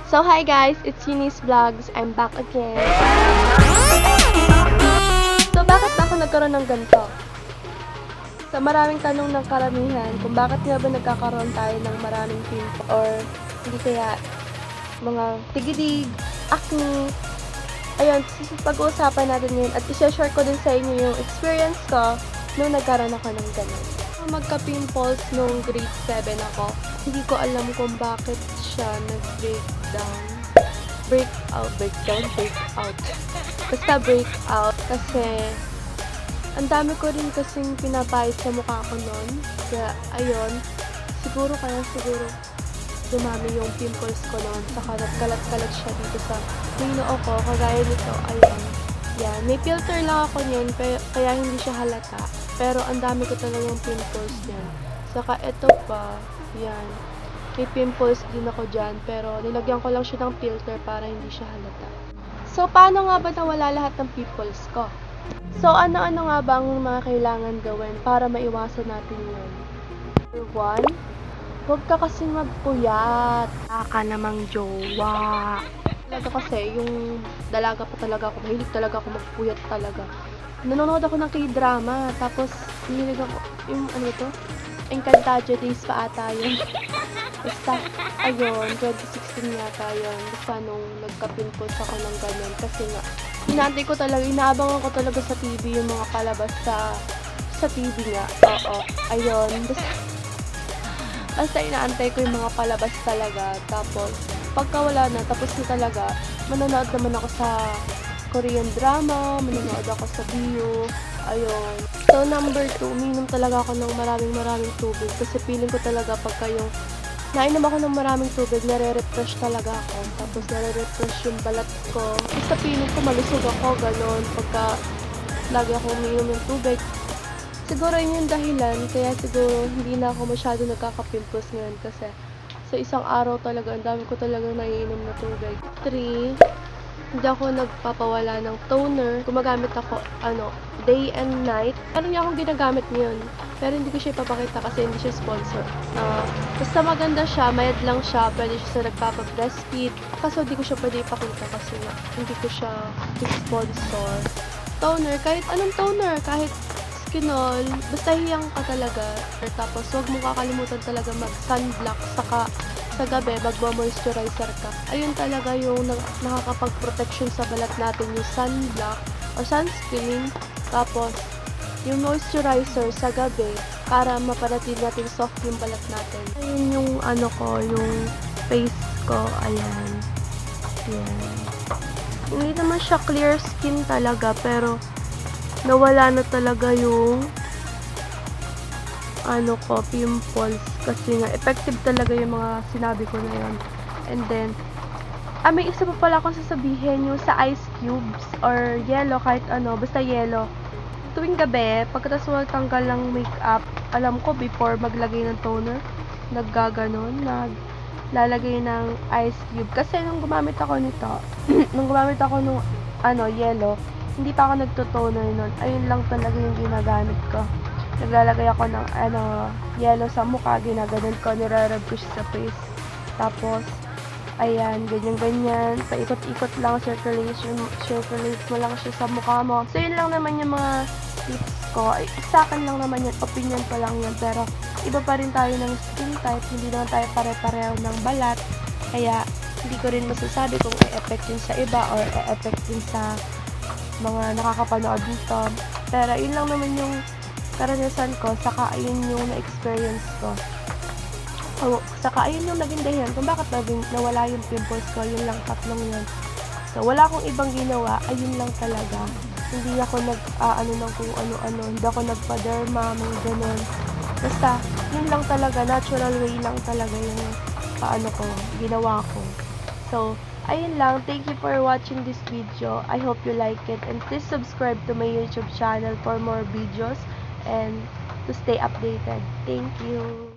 So, hi guys, it's Eunice Vlogs. I'm back again. So, bakit ba ako nagkaroon ng ganito? Sa maraming tanong ng karamihan kung bakit nga ba nagkakaroon tayo ng maraming pimple or hindi kaya mga tigidig, acne. Ayun, pag-uusapan natin yun at i-share ko din sa inyo yung experience ko nung nagkaroon ako ng ganun. Magka-pimples nung grade 7 ako. Hindi ko alam kung bakit siya nag-breakdown. Breakout. Basta breakout. Kasi, ang dami ko rin kasing pinapahid sa mukha ko nun. Kaya, ayun. Siguro dumami yung pimples ko noon. Saka nagkalat-kalat siya dito sa noo ko. Kagaya nito, ayun. Yan. May filter lang ako niyan, kaya hindi siya halata. Pero ang dami ko talagang pimples niyan. Saka ito pa, yan. May pimples din ako dyan, pero nilagyan ko lang siya ng filter para hindi siya halata. So, paano nga ba nawala lahat ng pimples ko? So, ano-ano nga ba ang mga kailangan gawin para maiwasan natin yun? Number 1, huwag ka kasing magpuyat. Ka namang jowa. Talaga kasi, yung dalaga pa talaga ako, mahilig talaga ako magpuyat talaga. Nanonood ako ng K-drama, tapos hinilig ako, yung ano ito? Encantadia Days pa ata yun. Basta, ayun, 2016 yata yun. Basta nung nagka-pimples ako ng ganyan. Kasi nga, inaantay ko talaga, inaabangan ko talaga sa TV yung mga palabas sa TV nga. Oo, ayun. Basta inaantay ko yung mga palabas talaga. Tapos, pagka wala na, tapos na talaga, manonood naman ako sa Korean drama, manonood ako sa Bio, ayun. So, number 2, uminom talaga ako ng maraming tubig kasi feeling ko talaga pagka yung nainom ako ng maraming tubig, nare-refresh talaga ako. Tapos, nare-refresh yung balat ko. Basta feeling ko malusog ako, ganon, pagka lagi ako uminom ng tubig. Siguro yun yung dahilan, kaya siguro hindi na ako masyado nagkaka-pimples ngayon kasi sa isang araw talaga, ang dami ko talaga naiinom na tubig. 3, hindi ako nagpapawala ng toner. Gumagamit ako, day and night. Meron niya akong ginagamit ngayon. Pero hindi ko siya ipapakita kasi hindi siya sponsor. Basta maganda siya, mayad lang siya. Pwede siya sa nagpapa-breastfeed. Kaso hindi ko siya pwede ipakita kasi hindi ko siya sponsor. Toner, kahit anong toner, kahit Skinol, basta hiyang ka talaga. Tapos huwag mong kakalimutan talaga mag-sunblock, saka sa gabi, magmo-moisturizer ka. Ayun talaga yung nakakapag-protection sa balat natin, yung sunblock or sunscreen. Tapos, yung moisturizer sa gabi para mapanatili natin soft yung balat natin. Ayun yung yung face ko. Ayan. Ayan. Hindi naman siya clear skin talaga, pero nawala na talaga yung pimples kasi nga effective talaga yung mga sinabi ko na yun. And then may isa pa pala akong sasabihin, yung sa ice cubes or yellow, kahit basta yellow. Tuwing gabi, pagkatapos magtanggal ng makeup, alam ko before maglagay ng toner, naglalagay ng ice cube. Kasi nung gumamit ako nito, nung gumamit ako nung yellow, hindi pa ako nagto-toner nun. Ayun lang talaga yung ginagamit ko. Naglalagay ako ng yellow sa mukha, ginaganon ko, nirarab ko siya sa face. Tapos, ayan, ganyan-ganyan. Paikot-ikot lang, circulate mo lang siya sa mukha mo. So, yun lang naman yung mga tips ko. Sa akin lang naman yun, opinion ko lang yun. Pero, iba pa rin tayo ng skin type. Hindi naman tayo pare-pareho ng balat. Kaya, hindi ko rin masasabi kung i-effect yun sa iba or i-effect yun sa mga nakakapanood dito. Pero, yun lang naman yung karanasan ko, saka ayun yung na-experience ko. Saka ayun yung naging dahilan kung bakit nawala yung pimples ko, yun lang, tatlong yun. So, wala akong ibang ginawa, ayun lang talaga. Hindi ako ng kung ano-ano, hindi ako nagpa-derma, mga ganun. Basta, yun lang talaga, natural way lang talaga yung ginawa ko. So, ayun lang. Thank you for watching this video. I hope you like it. And please subscribe to my YouTube channel for more videos and to stay updated. Thank you.